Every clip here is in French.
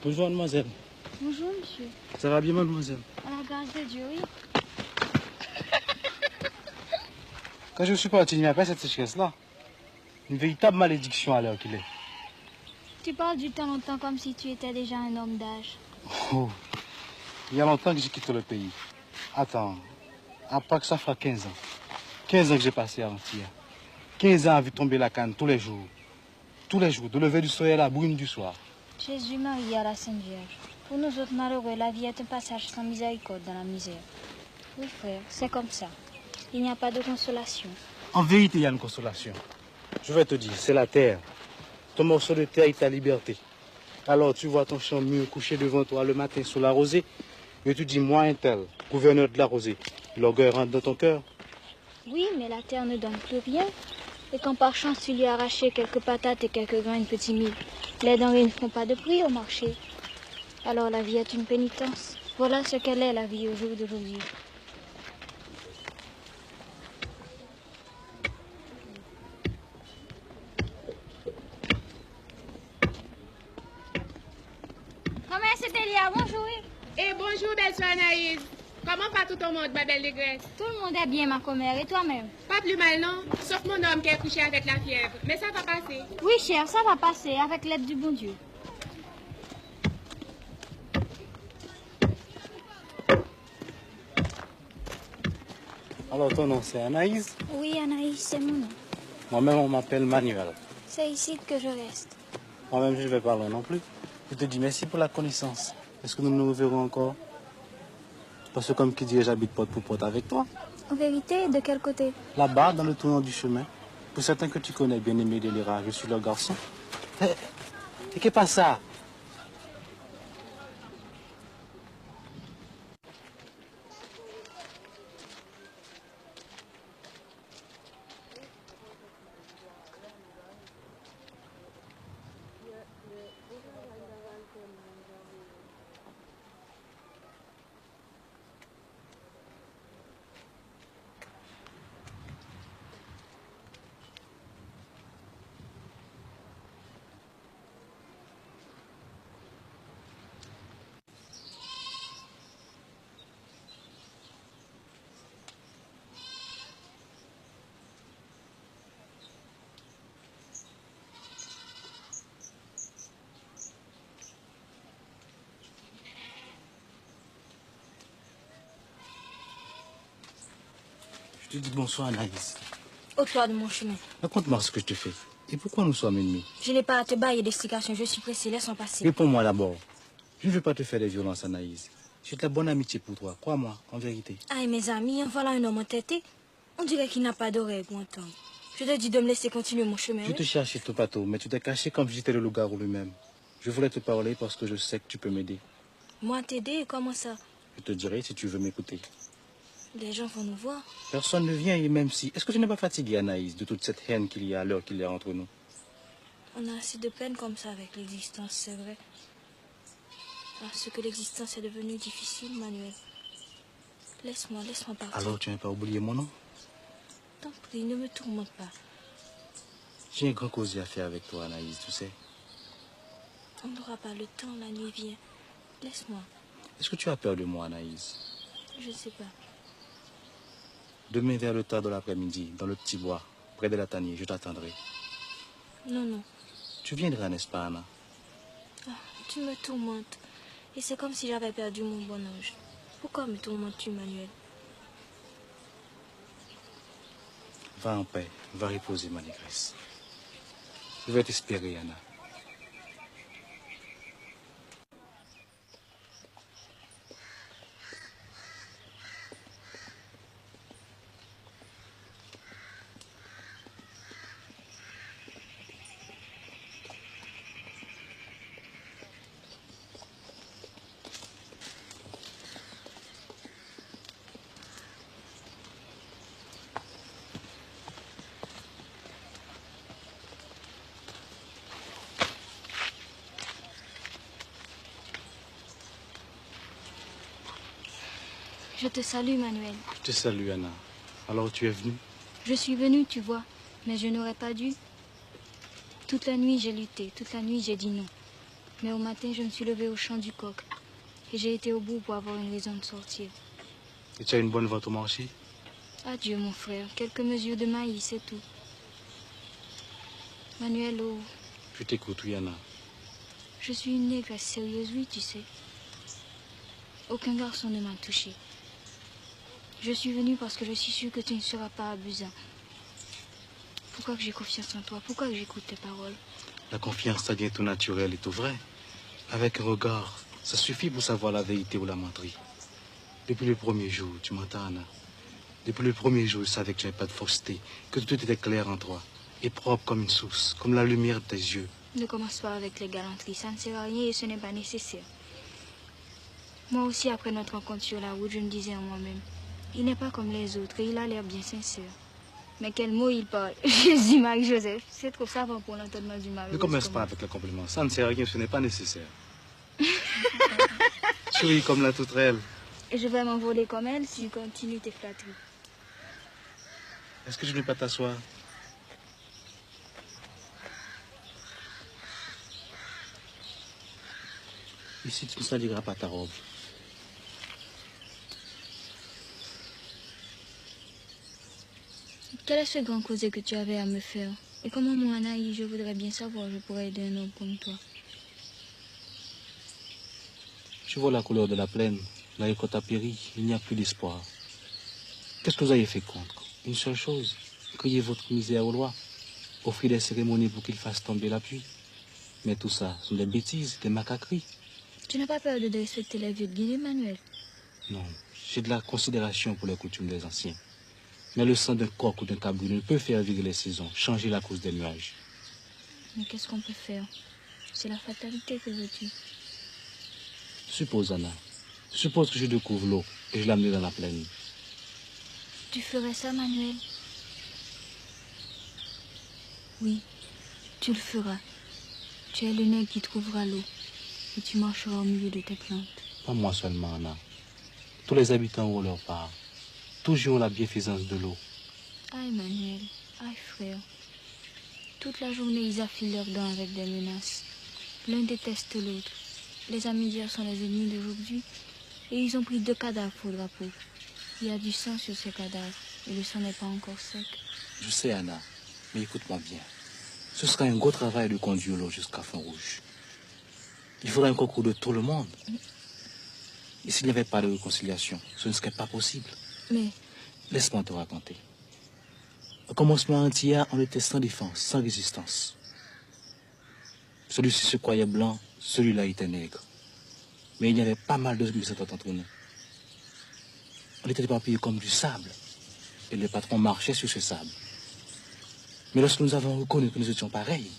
Bonjour, mademoiselle. Bonjour, monsieur. Ça va bien, mademoiselle? À la grâce de Dieu, oui. Quand je suis parti, il n'y a pas cette sécheresse-là. Une véritable malédiction à l'heure qu'il est. Tu parles du temps longtemps comme si tu étais déjà un homme d'âge. Oh, il y a longtemps que j'ai quitté le pays. Attends, à part que ça fera 15 ans. 15 ans que j'ai passé avant-hier. 15 ans à vu tomber la canne tous les jours. Tous les jours, de lever du soleil à la brune du soir. Jésus, Marie à la Sainte Vierge. Pour nous autres malheureux, la vie est un passage sans miséricorde dans la misère. Oui, frère, c'est comme ça. Il n'y a pas de consolation. En vérité, il y a une consolation. Je vais te dire, c'est la terre. Ton morceau de terre est ta liberté. Alors tu vois ton champ mûr couché devant toi le matin sous la rosée, et tu dis, moi un tel, gouverneur de la rosée. L'orgueil rentre dans ton cœur. Oui, mais la terre ne donne plus rien. Et quand par chance tu lui as arraché quelques patates et quelques grains de petits mille, les denrées ne font pas de prix au marché. Alors la vie est une pénitence. Voilà ce qu'elle est, la vie au jour d'aujourd'hui. Maman, c'est Elia, bonjour. Et bonjour, belle-soeur Anaïs. Comment va tout le monde, ma belle négresse? Tout le monde est bien, ma commère, et toi-même? Pas plus mal, non? Sauf mon homme qui est couché avec la fièvre. Mais ça va passer. Oui, chère, ça va passer avec l'aide du bon Dieu. Alors ton nom c'est Anaïs? Oui, Anaïs, c'est mon nom. Moi-même on m'appelle Manuel. C'est ici que je reste. Moi-même je ne vais pas loin non plus. Je te dis merci pour la connaissance. Est-ce que nous nous reverrons encore? Parce que comme qui dirait, j'habite porte pour porte avec toi. En vérité, de quel côté? Là-bas, dans le tournant du chemin. Pour certains que tu connais, bien-aimé Délira, je suis leur garçon. Et qu'est-ce pas ça? Je te dis bonsoir, Anaïs. Ôte-toi de mon chemin. Raconte-moi ce que je te fais. Et pourquoi nous sommes ennemis? Je n'ai pas à te bailler d'explications, je suis pressée, laisse-moi passer. Réponds-moi d'abord. Je ne veux pas te faire des violences, Anaïs. J'ai de la bonne amitié pour toi, crois-moi, en vérité. Ah, mes amis, en voilà un homme entêté. On dirait qu'il n'a pas d'oreille pour entendre. Je te dis de me laisser continuer mon chemin. Je te cherchais tout partout, mais tu t'es caché comme si j'étais le loup-garou lui-même. Je voulais te parler parce que je sais que tu peux m'aider. Moi, t'aider, comment ça? Je te dirai si tu veux m'écouter. Les gens vont nous voir. Personne ne vient, et même si... Est-ce que tu n'es pas fatigué, Anaïs, de toute cette haine qu'il y a à l'heure qu'il y a entre nous? On a assez de peine comme ça avec l'existence, c'est vrai. Parce que l'existence est devenue difficile, Manuel. Laisse-moi partir. Alors tu n'as pas oublié mon nom? T'en prie, ne me tourmente pas. J'ai un grand causier à faire avec toi, Anaïs, tu sais. On n'aura pas le temps, la nuit vient. Laisse-moi. Est-ce que tu as peur de moi, Anaïs? Je ne sais pas. Demain vers le tard de l'après-midi, dans le petit bois, près de la tanière, je t'attendrai. Non, non. Tu viendras, n'est-ce pas, Anna? Ah, tu me tourmentes. Et c'est comme si j'avais perdu mon bon ange. Pourquoi me tourmentes-tu, Manuel? Va en paix, va reposer, ma négresse. Je vais t'espérer, Anna. Je te salue, Manuel. Je te salue, Anna. Alors tu es venue? Je suis venue, tu vois, mais je n'aurais pas dû. Toute la nuit, j'ai lutté. Toute la nuit, j'ai dit non. Mais au matin, je me suis levée au chant du coq. Et j'ai été au bout pour avoir une raison de sortir. Et tu as une bonne vente au marché? Adieu, mon frère. Quelques mesures de maïs, c'est tout. Manuel, oh, Je t'écoute, oui, Anna. je suis une négresse sérieuse, oui, tu sais. Aucun garçon ne m'a touchée. Je suis venue parce que je suis sûre que tu ne seras pas abusant. Pourquoi que j'ai confiance en toi? Pourquoi que j'écoute tes paroles? La confiance, ça devient tout naturel et tout vrai. Avec un regard, ça suffit pour savoir la vérité ou la menterie. Depuis le premier jour, tu m'entends, Anna? Depuis le premier jour, je savais que tu n'avais pas de fausseté, que tout était clair en toi, et propre comme une source, comme la lumière de tes yeux. Ne commence pas avec les galanteries, ça ne sert à rien et ce n'est pas nécessaire. Moi aussi, après notre rencontre sur la route, je me disais en moi-même, il n'est pas comme les autres et il a l'air bien sincère. Mais quel mot il parle. Jésus, Marie-Joseph, c'est trop savant pour l'entendement du malheureux. Ne commence pas avec le compliment, ça ne sert à rien, ce n'est pas nécessaire. Souris comme la touterelle. Et je vais m'envoler comme elle si tu continues tes flatteries. Est-ce que je ne vais pas t'asseoir? Ici, tu ne saliras pas ta robe. Quel est ce grand causé que tu avais à me faire? Et comment moi, Anaïs, je voudrais bien savoir, je pourrais aider un homme comme toi. Je vois la couleur de la plaine, la récolte a péri, il n'y a plus d'espoir. Qu'est-ce que vous avez fait contre? Une seule chose, crier votre misère aux lois, offrir des cérémonies pour qu'ils fassent tomber la pluie. Mais tout ça, ce sont des bêtises, des macaqueries. Tu n'as pas peur de respecter les vieux de Guinée, Manuel? Non, j'ai de la considération pour les coutumes des anciens. Mais le sang d'un coq ou d'un cabri ne peut faire virer les saisons, changer la cause des nuages. Mais qu'est-ce qu'on peut faire? C'est la fatalité, que veux-tu? Suppose, Anna, suppose que je découvre l'eau et je l'amène dans la plaine. Tu ferais ça, Manuel? Oui, tu le feras. Tu es le nègre qui trouvera l'eau et tu marcheras au milieu de tes plantes. Pas moi seulement, Anna. Tous les habitants ont leur part. Tous ont la bienfaisance de l'eau. Aïe, Manuel, aïe, frère. Toute la journée, ils affilent leurs dents avec des menaces. L'un déteste l'autre. Les amis d'hier sont les ennemis d'aujourd'hui. Et ils ont pris 2 cadavres pour drapeau. Il y a du sang sur ces cadavres et le sang n'est pas encore sec. Je sais, Anna, mais écoute-moi bien. Ce sera un gros travail de conduire l'eau jusqu'à Fond-Rouge. Il faudra un concours de tout le monde. Et s'il n'y avait pas de réconciliation, ce ne serait pas possible. Mais Laisse-moi te raconter. Au commencement entier, on était sans défense, sans résistance. Celui-ci se croyait blanc, celui-là était nègre. Mais il y avait pas mal de mésententes entre nous. On était éparpillés comme du sable. Et le patron marchait sur ce sable. Mais lorsque nous avons reconnu que nous étions pareils,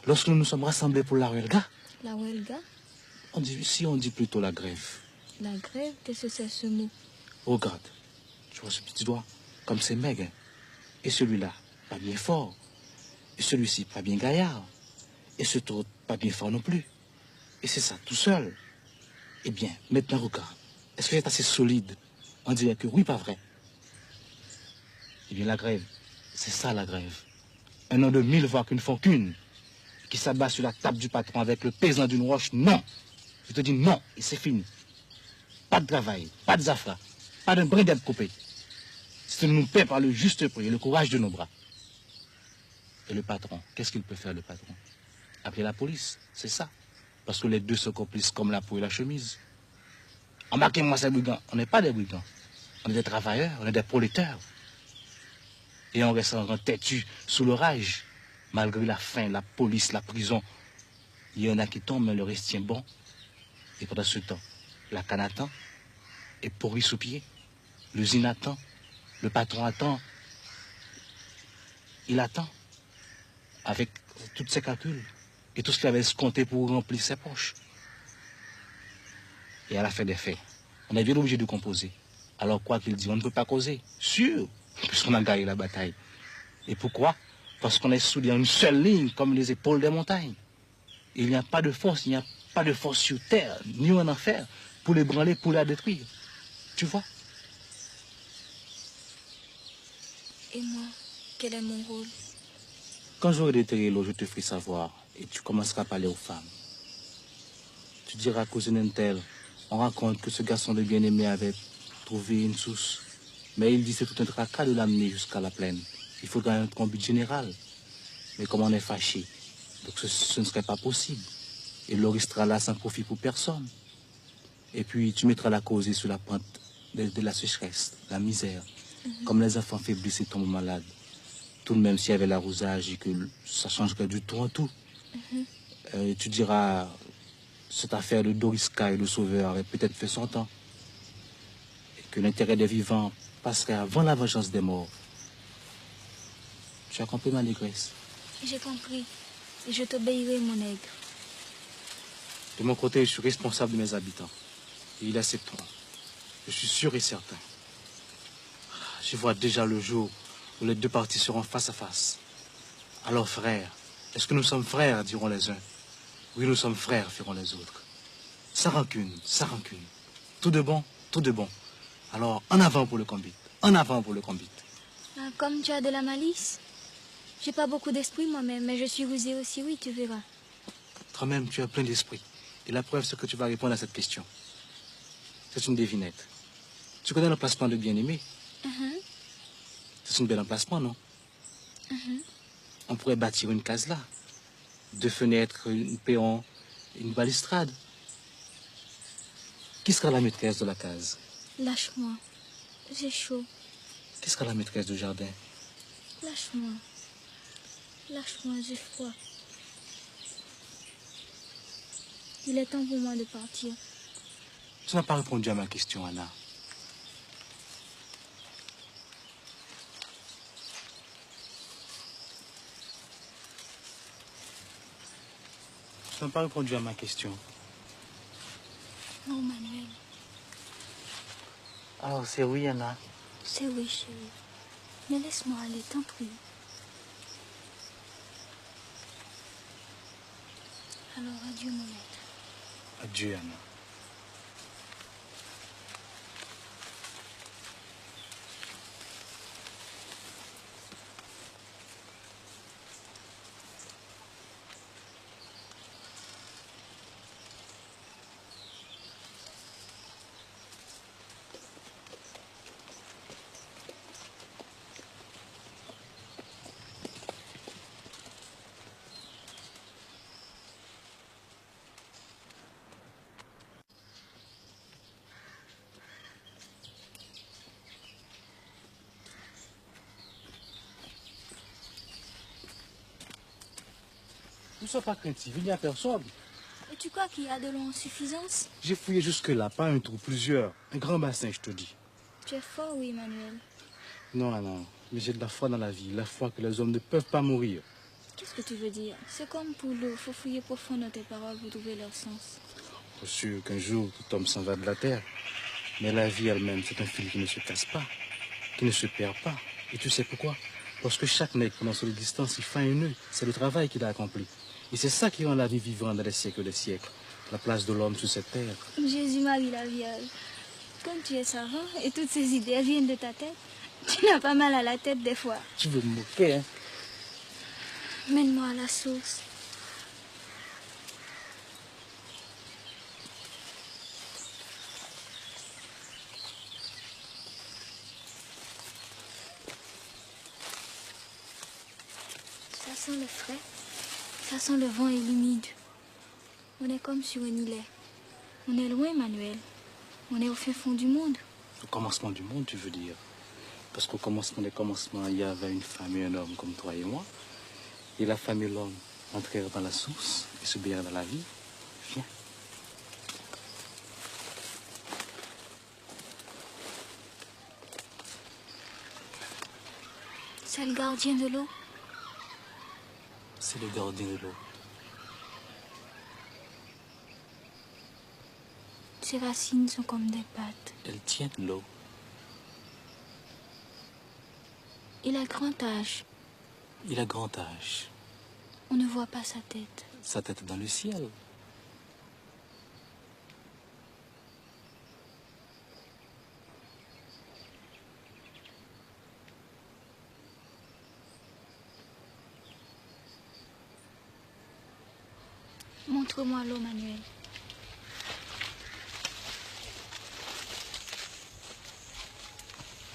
lorsque nous nous sommes rassemblés pour la huelga, la huelga? on dit plutôt la grève. La grève? Qu'est-ce que c'est ce mot? Regarde, tu vois ce petit doigt, comme c'est maigre. Et celui-là, pas bien fort. Et celui-ci, pas bien gaillard. Et ce autre, pas bien fort non plus. Et c'est ça, tout seul. Eh bien, maintenant, regarde. Est-ce que c'est assez solide? On dirait que oui, pas vrai. Eh bien, la grève, c'est ça la grève. Un homme de 1000 voix qui ne font qu'une. Qui s'abat sur la table du patron avec le pesant d'une roche. Non. Je te dis non, et c'est fini. Pas de travail, pas de zafra, pas d'un brin d'herbe coupé. C'est de nous paie par le juste prix et le courage de nos bras. Et le patron, qu'est-ce qu'il peut faire, le patron? Appeler la police, c'est ça. Parce que les deux sont complices comme la peau et la chemise. Embarquez-moi ces brigands. On n'est pas des brigands. On est des travailleurs, on est des prolétaires. Et on reste en têtu sous l'orage. Malgré la faim, la police, la prison. Il y en a qui tombent, mais le reste tient bon. Et pendant ce temps, la canne attend. Et pourri sous pied. L'usine attend. Le patron attend. Il attend. Avec tous ses calculs. Et tout ce qu'il avait escompté pour remplir ses poches. Et à la fin des faits, on est bien obligé de composer. Alors quoi qu'il dit, on ne peut pas causer. Sûr, puisqu'on a gagné la bataille. Et pourquoi? Parce qu'on est soudés en une seule ligne, comme les épaules des montagnes. Et il n'y a pas de force, il n'y a pas de force sur terre, ni en enfer, pour les branler, pour la détruire. Tu vois? Et moi, quel est mon rôle? Quand j'aurai déterré l'eau, je te ferai savoir. Et tu commenceras à parler aux femmes. Tu diras à cousin tel, on raconte que ce garçon de bien-aimé avait trouvé une source. Mais il dit c'est tout un tracas de l'amener jusqu'à la plaine. Il faudra un combat général. Mais comme on est fâché, donc ce ne serait pas possible. Et l'or restera là sans profit pour personne. Et puis tu mettras la causée sur la pente de la sécheresse, la misère. Comme les enfants faiblissent et tombent malades. Tout de même s'il y avait l'arrosage et que ça changerait du tout en tout. Tu diras, cette affaire de Doriska et le sauveur avait peut-être fait son temps. Et que l'intérêt des vivants passerait avant la vengeance des morts. Tu as compris ma négresse? J'ai compris. Et je t'obéirai, mon nègre. De mon côté, je suis responsable de mes habitants. Et ils accepteront. Je suis sûr et certain. Je vois déjà le jour où les deux parties seront face à face. Alors, frères, est-ce que nous sommes frères, diront les uns? Oui, nous sommes frères, firont les autres. Sans rancune, sans rancune. Tout de bon, tout de bon. Alors, en avant pour le combat. En avant pour le combat. Ah, comme tu as de la malice. J'ai pas beaucoup d'esprit moi-même, mais je suis rusée aussi, oui, tu verras. Toi-même, tu as plein d'esprit. Et la preuve, c'est que tu vas répondre à cette question. C'est une devinette. Tu connais l'emplacement de bien-aimé? C'est un bel emplacement, non? On pourrait bâtir une case là. 2 fenêtres, une perron, une balustrade. Qui sera la maîtresse de la case? Lâche-moi. J'ai chaud. Qui sera la maîtresse du jardin? Lâche-moi. Lâche-moi, j'ai froid. Il est temps pour moi de partir. Tu n'as pas répondu à ma question, Anna. Tu n'as pas répondu à ma question. Non, Manuel. Alors, c'est oui, Anna. C'est oui, chérie. Mais laisse-moi aller, t'en prie. Alors, adieu, mon maître. Adieu, Anna. Ne sois pas craintif, il n'y a personne. Et tu crois qu'il y a de l'eau en suffisance? J'ai fouillé jusque-là, pas un trou, plusieurs. Un grand bassin, je te dis. Tu es fort, oui, Manuel. Non, Anna, mais j'ai de la foi dans la vie, la foi que les hommes ne peuvent pas mourir. Qu'est-ce que tu veux dire? C'est comme pour l'eau, faut fouiller profond dans tes paroles pour trouver leur sens. Je suis sûr qu'un jour, tout homme s'en va de la terre. Mais la vie elle-même, c'est un fil qui ne se casse pas, qui ne se perd pas. Et tu sais pourquoi? Parce que chaque nègre, pendant son existence, il fait un nœud. C'est le travail qu'il a accompli. Et c'est ça qui rend la vie vivante dans les siècles des siècles. La place de l'homme sur cette terre. Jésus-Marie la Vierge, comme tu es savant et toutes ces idées viennent de ta tête, tu n'as pas mal à la tête des fois. Tu veux me moquer, hein? Mène-moi à la source. Ça sent le frais, ça sent le vent et l'humide. On est comme sur un îlet. On est loin, Manuel. On est au fin fond du monde. Au commencement du monde, tu veux dire? Parce qu'au commencement des commencements, il y avait une femme et un homme comme toi et moi. Et la femme et l'homme entrèrent dans la source et se baignerent dans la vie. Viens. C'est le gardien de l'eau. C'est le gardien de l'eau. Ses racines sont comme des pattes. Elle tient l'eau. Il a grand âge. Il a grand âge. On ne voit pas sa tête. Sa tête dans le ciel. Montre-moi l'eau, Manuel.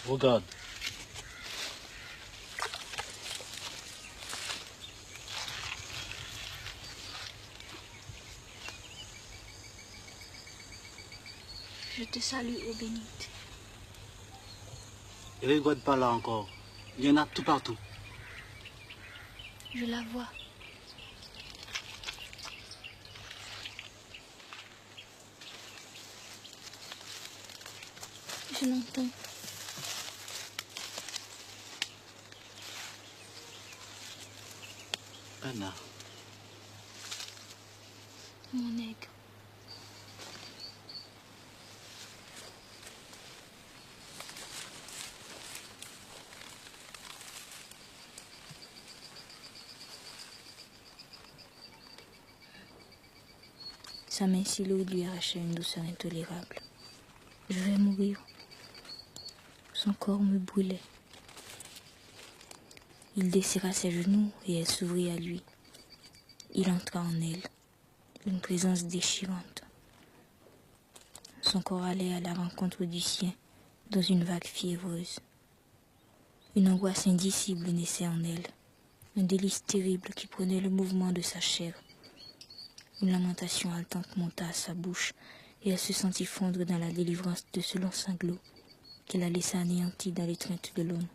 Regarde. Je te salue, ô bénite. Et regarde pas là encore. Il y en a tout partout. Je la vois. Je l'entends. Anna. Mon aigle. Sa main si lourde lui arrachait une douceur intolérable. Je vais mourir. Son corps me brûlait. Il desserra ses genoux et elle s'ouvrit à lui. Il entra en elle, une présence déchirante. Son corps allait à la rencontre du sien dans une vague fiévreuse. Une angoisse indicible naissait en elle, un délice terrible qui prenait le mouvement de sa chair. Une lamentation haletante monta à sa bouche et elle se sentit fondre dans la délivrance de ce long sanglot qui la laissa anéantie dans l'étreinte de l'homme.